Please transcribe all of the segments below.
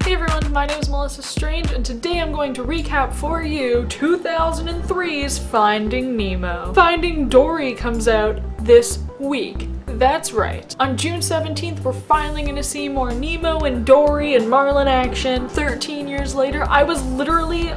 Hey everyone, my name is Melissa Chiasson, and today I'm going to recap for you 2003's Finding Nemo. Finding Dory comes out this week. That's right. On June 17th, we're finally gonna see more Nemo and Dory and Marlin action. 13 years later, I was literally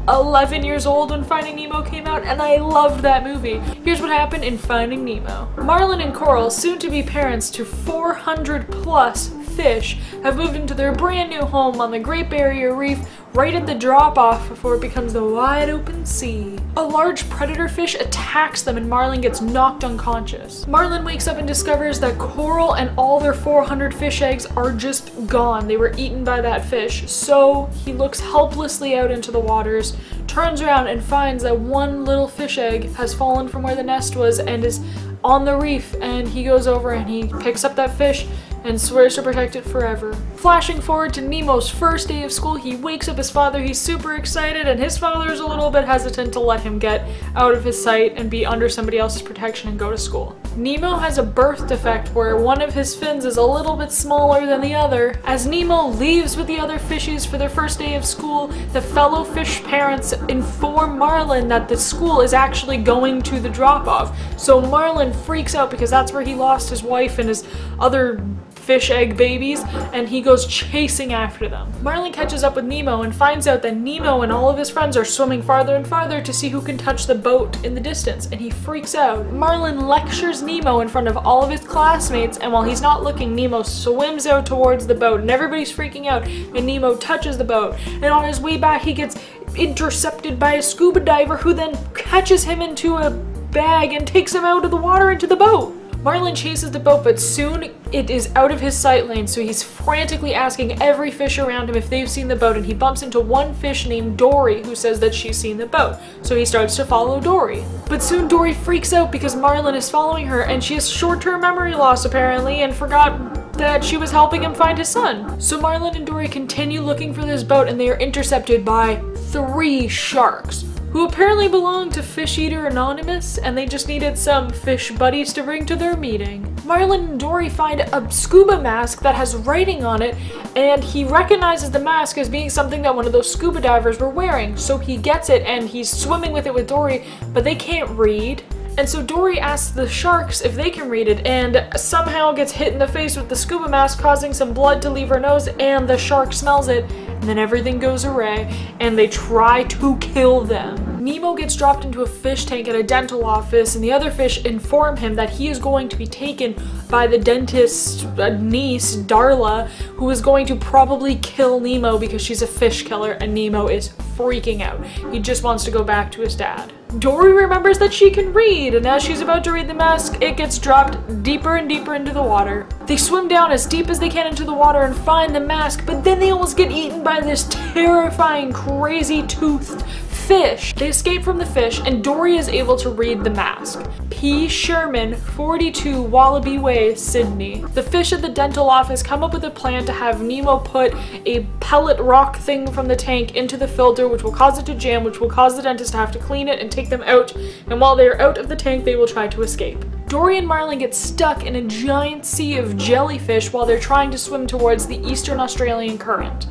11 years old when Finding Nemo came out, and I loved that movie. Here's what happened in Finding Nemo. Marlin and Coral, soon to be parents to 400 plus fish, have moved into their brand new home on the Great Barrier Reef, right at the drop-off before it becomes the wide open sea. A large predator fish attacks them and Marlin gets knocked unconscious. Marlin wakes up and discovers that Coral and all their 400 fish eggs are just gone. They were eaten by that fish. So he looks helplessly out into the waters, turns around and finds that one little fish egg has fallen from where the nest was and is on the reef, and he goes over and he picks up that fish and swears to protect it forever. Flashing forward to Nemo's first day of school, he wakes up his father, he's super excited, and his father is a little bit hesitant to let him get out of his sight and be under somebody else's protection and go to school. Nemo has a birth defect where one of his fins is a little bit smaller than the other. As Nemo leaves with the other fishies for their first day of school, the fellow fish parents inform Marlin that the school is actually going to the drop-off. So Marlin freaks out because that's where he lost his wife and his other fish egg babies, and he goes chasing after them. Marlin catches up with Nemo and finds out that Nemo and all of his friends are swimming farther and farther to see who can touch the boat in the distance, and he freaks out. Marlin lectures Nemo in front of all of his classmates, and while he's not looking, Nemo swims out towards the boat, and everybody's freaking out, and Nemo touches the boat, and on his way back he gets intercepted by a scuba diver who then catches him into a bag and takes him out of the water into the boat. Marlin chases the boat, but soon it is out of his sight lane, so he's frantically asking every fish around him if they've seen the boat, and he bumps into one fish named Dory who says that she's seen the boat, so he starts to follow Dory. But soon Dory freaks out because Marlin is following her, and she has short-term memory loss apparently and forgot that she was helping him find his son. So Marlin and Dory continue looking for this boat, and they are intercepted by 3 sharks, who apparently belong to Fish Eater Anonymous, and they just needed some fish buddies to bring to their meeting. Marlin and Dory find a scuba mask that has writing on it, and he recognizes the mask as being something that one of those scuba divers were wearing, so he gets it and he's swimming with it with Dory, but they can't read. And so Dory asks the sharks if they can read it, and somehow gets hit in the face with the scuba mask, causing some blood to leave her nose, and the shark smells it, and then everything goes awry, and they try to kill them. Nemo gets dropped into a fish tank at a dental office, and the other fish inform him that he is going to be taken by the dentist's niece, Darla, who is going to probably kill Nemo because she's a fish killer, and Nemo is freaking out. He just wants to go back to his dad. Dory remembers that she can read, and as she's about to read the mask, it gets dropped deeper and deeper into the water. They swim down as deep as they can into the water and find the mask, but then they almost get eaten by this terrifying, crazy-toothed fish. They escape from the fish, and Dory is able to read the mask. P. Sherman, 42 Wallaby Way, Sydney. The fish at the dental office come up with a plan to have Nemo put a pellet rock thing from the tank into the filter, which will cause it to jam, which will cause the dentist to have to clean it and take them out, and while they're out of the tank, they will try to escape. Dory and Marlin get stuck in a giant sea of jellyfish while they're trying to swim towards the Eastern Australian current,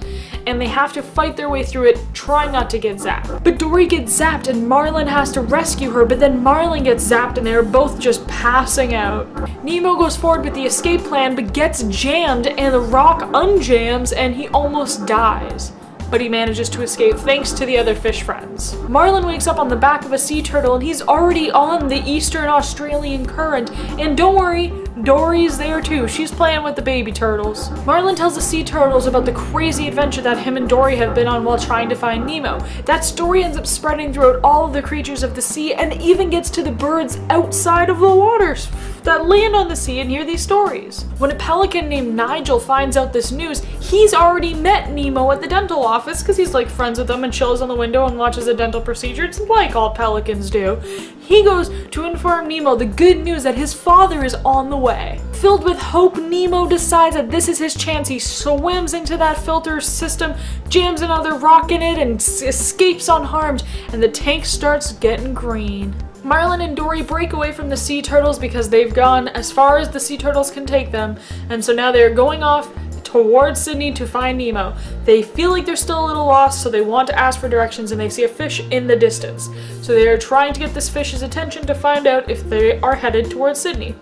and they have to fight their way through it, trying not to get zapped. But Dory gets zapped and Marlin has to rescue her, but then Marlin gets zapped and they're both just passing out. Nemo goes forward with the escape plan but gets jammed, and the rock unjams and he almost dies. But he manages to escape thanks to the other fish friends. Marlin wakes up on the back of a sea turtle, and he's already on the Eastern Australian current, and don't worry, Dory's there too. She's playing with the baby turtles. Marlin tells the sea turtles about the crazy adventure that him and Dory have been on while trying to find Nemo. That story ends up spreading throughout all of the creatures of the sea, and even gets to the birds outside of the waters that land on the sea and hear these stories. When a pelican named Nigel finds out this news, he's already met Nemo at the dental office because he's like friends with them and chills on the window and watches a dental procedure. It's like all pelicans do. He goes to inform Nemo the good news that his father is on the way. Filled with hope, Nemo decides that this is his chance. He swims into that filter system, jams another rock in it, and escapes unharmed, and the tank starts getting green. Marlin and Dory break away from the sea turtles because they've gone as far as the sea turtles can take them, and so now they're going off towards Sydney to find Nemo. They feel like they're still a little lost, so they want to ask for directions, and they see a fish in the distance. So they are trying to get this fish's attention to find out if they are headed towards Sydney.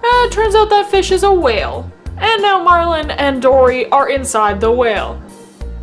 It turns out that fish is a whale. And now Marlin and Dory are inside the whale.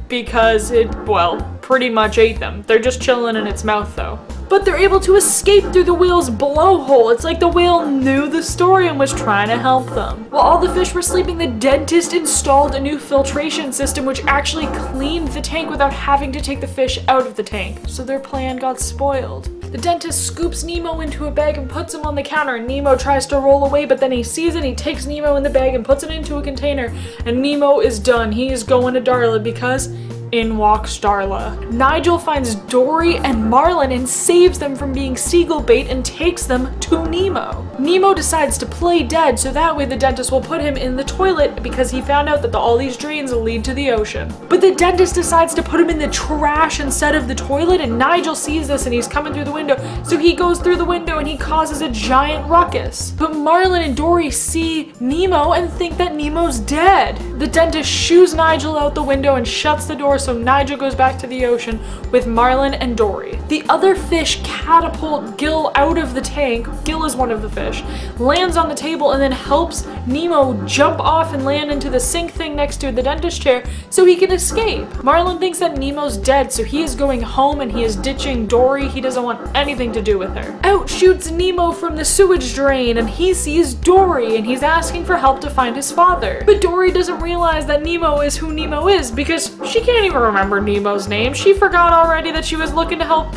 Because it, well, pretty much ate them. They're just chilling in its mouth though. But they're able to escape through the whale's blowhole. It's like the whale knew the story and was trying to help them. While all the fish were sleeping, the dentist installed a new filtration system which actually cleaned the tank without having to take the fish out of the tank. So their plan got spoiled. The dentist scoops Nemo into a bag and puts him on the counter, and Nemo tries to roll away, but then he sees it, he takes Nemo in the bag and puts it into a container, and Nemo is done. He is going to Darla because in walks Darla. Nigel finds Dory and Marlin and saves them from being seagull bait and takes them to Nemo. Nemo decides to play dead, so that way the dentist will put him in the toilet because he found out that all these drains lead to the ocean. But the dentist decides to put him in the trash instead of the toilet, and Nigel sees this and he's coming through the window, so he goes through the window and he causes a giant ruckus. But Marlin and Dory see Nemo and think that Nemo's dead. The dentist shoos Nigel out the window and shuts the door, so Nigel goes back to the ocean with Marlin and Dory. The other fish catapult Gil out of the tank. Gil is one of the fish. Lands on the table and then helps Nemo jump off and land into the sink thing next to the dentist chair so he can escape. Marlin thinks that Nemo's dead, so he is going home and he is ditching Dory. He doesn't want anything to do with her. Out shoots Nemo from the sewage drain and he sees Dory and he's asking for help to find his father. But Dory doesn't realize that Nemo is who Nemo is because she can't even remember Nemo's name. She forgot already that she was looking to help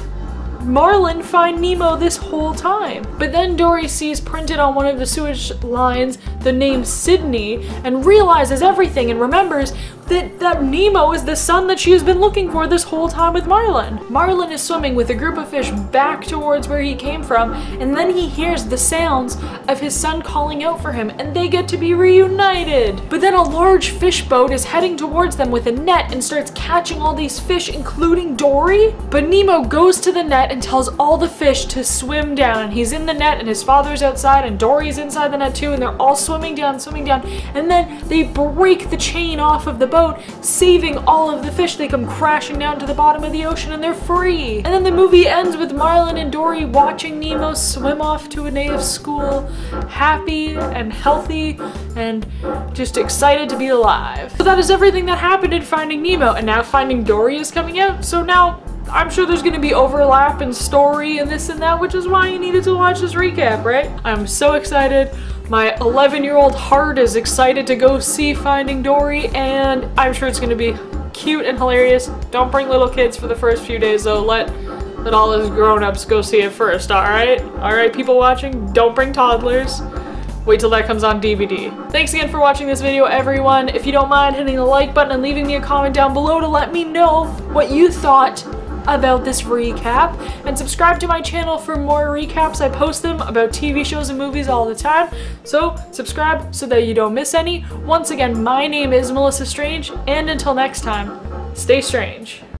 Marlin find Nemo this whole time. But then Dory sees printed on one of the sewage lines the name Sydney and realizes everything and remembers that Nemo is the son that she has been looking for this whole time with Marlin. Marlin is swimming with a group of fish back towards where he came from, and then he hears the sounds of his son calling out for him, and they get to be reunited. But then a large fish boat is heading towards them with a net and starts catching all these fish, including Dory. But Nemo goes to the net and tells all the fish to swim down, and he's in the net and his father's outside and Dory's inside the net too, and they're all swimming down, and then they break the chain off of the boat, saving all of the fish. They come crashing down to the bottom of the ocean and they're free. And then the movie ends with Marlin and Dory watching Nemo swim off to a native school, happy and healthy and just excited to be alive. So that is everything that happened in Finding Nemo, and now Finding Dory is coming out, so now I'm sure there's going to be overlap in story and this and that, which is why you needed to watch this recap, right? I'm so excited. My 11-year-old heart is excited to go see Finding Dory, and I'm sure it's going to be cute and hilarious. Don't bring little kids for the first few days though. Let all us grown-ups go see it first, alright? Alright, people watching, don't bring toddlers. Wait till that comes on DVD. Thanks again for watching this video, everyone. If you don't mind hitting the like button and leaving me a comment down below to let me know what you thought about this recap, and subscribe to my channel for more recaps. I post them about TV shows and movies all the time, so subscribe so that you don't miss any. Once again, my name is Melissa Strange, and until next time, stay strange.